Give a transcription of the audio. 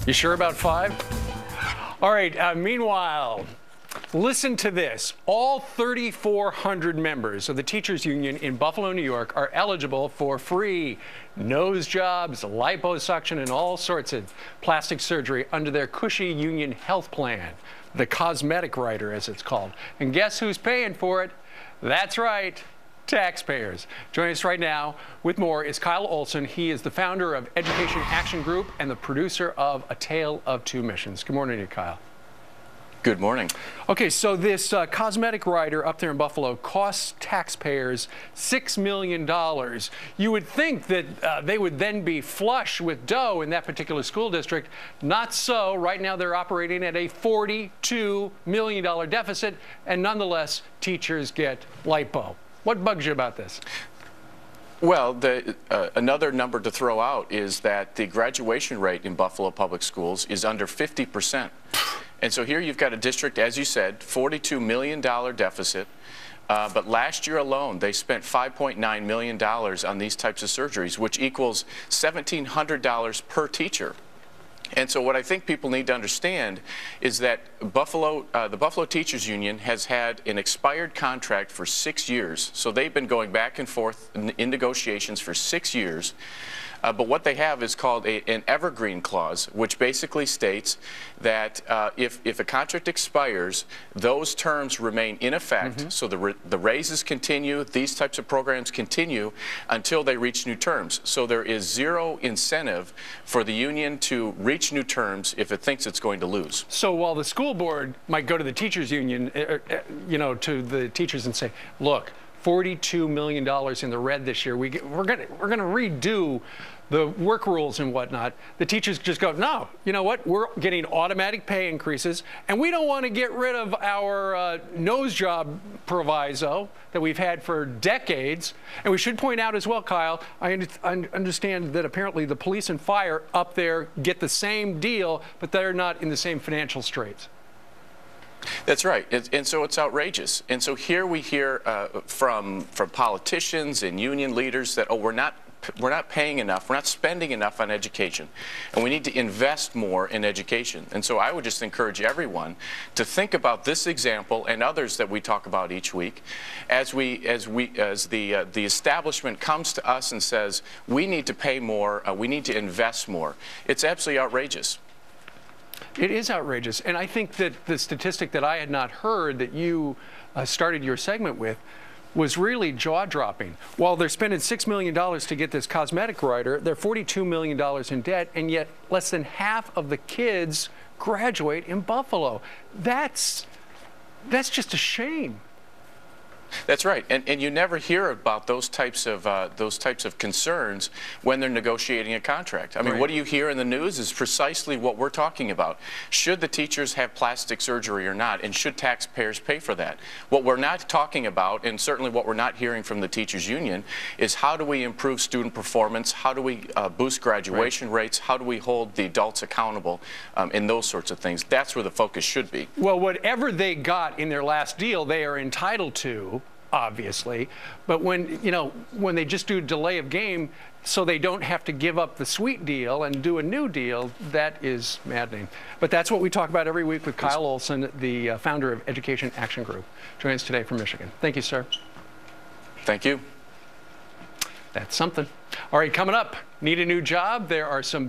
You sure about 5? All right, meanwhile, listen to this. All 3,400 members of the teachers union in Buffalo, New York are eligible for free nose jobs, liposuction, and all sorts of plastic surgery under their cushy union health plan, the cosmetic rider, as it's called. And guess who's paying for it? That's right, taxpayers. Joining us right now with more is Kyle Olson. He is the founder of Education Action Group and the producer of A Tale of Two Missions. Good morning to you, Kyle. Good morning. Okay, so this cosmetic rider up there in Buffalo costs taxpayers $6 million. You would think that they would then be flush with dough in that particular school district. Not so. Right now they're operating at a $42 million deficit, and nonetheless, teachers get lipo. What bugs you about this? Well, another number to throw out is that the graduation rate in Buffalo Public Schools is under 50%. And so here you've got a district, as you said, $42 million deficit. But last year alone, they spent $5.9 million on these types of surgeries, which equals $1,700 per teacher. And so what I think people need to understand is that the Buffalo Teachers Union has had an expired contract for 6 years. So they've been going back and forth in negotiations for 6 years. But what they have is called an evergreen clause, which basically states that if a contract expires, those terms remain in effect. So the raises continue, these types of programs continue until they reach new terms. So there is zero incentive for the union to reach new terms if it thinks it's going to lose. So while the school board might go to the teachers union, to the teachers and say, look, $42 million in the red this year. We're gonna redo the work rules and whatnot. The teachers just go, no, you know what? We're getting automatic pay increases, and we don't want to get rid of our nose job proviso that we've had for decades. And we should point out as well, Kyle, I understand that apparently the police and fire up there get the same deal, but they're not in the same financial straits. That's right, and so it's outrageous. And so here we hear from politicians and union leaders that, oh, we're not paying enough, we're not spending enough on education, and we need to invest more in education. And so I would just encourage everyone to think about this example and others that we talk about each week as the establishment comes to us and says we need to pay more, we need to invest more. It's absolutely outrageous. It is outrageous, and I think that the statistic that I had not heard that you started your segment with was really jaw-dropping. While they're spending $6 million to get this cosmetic rider, they're $42 million in debt, and yet less than half of the kids graduate in Buffalo. That's just a shame. That's right, and you never hear about those types of concerns when they're negotiating a contract. I mean, what do you hear in the news is precisely what we're talking about. Should the teachers have plastic surgery or not, and should taxpayers pay for that? What we're not talking about, and certainly what we're not hearing from the teachers union, is how do we improve student performance, how do we boost graduation rates, how do we hold the adults accountable, and those sorts of things. That's where the focus should be. Well, whatever they got in their last deal, they are entitled to, obviously, but when they just do delay of game so they don't have to give up the sweet deal and do a new deal, that is maddening. But that's what we talk about every week with Kyle Olson, the founder of Education Action Group. Joining us today from Michigan. Thank you, sir. Thank you. That's something. All right, coming up, need a new job? There are some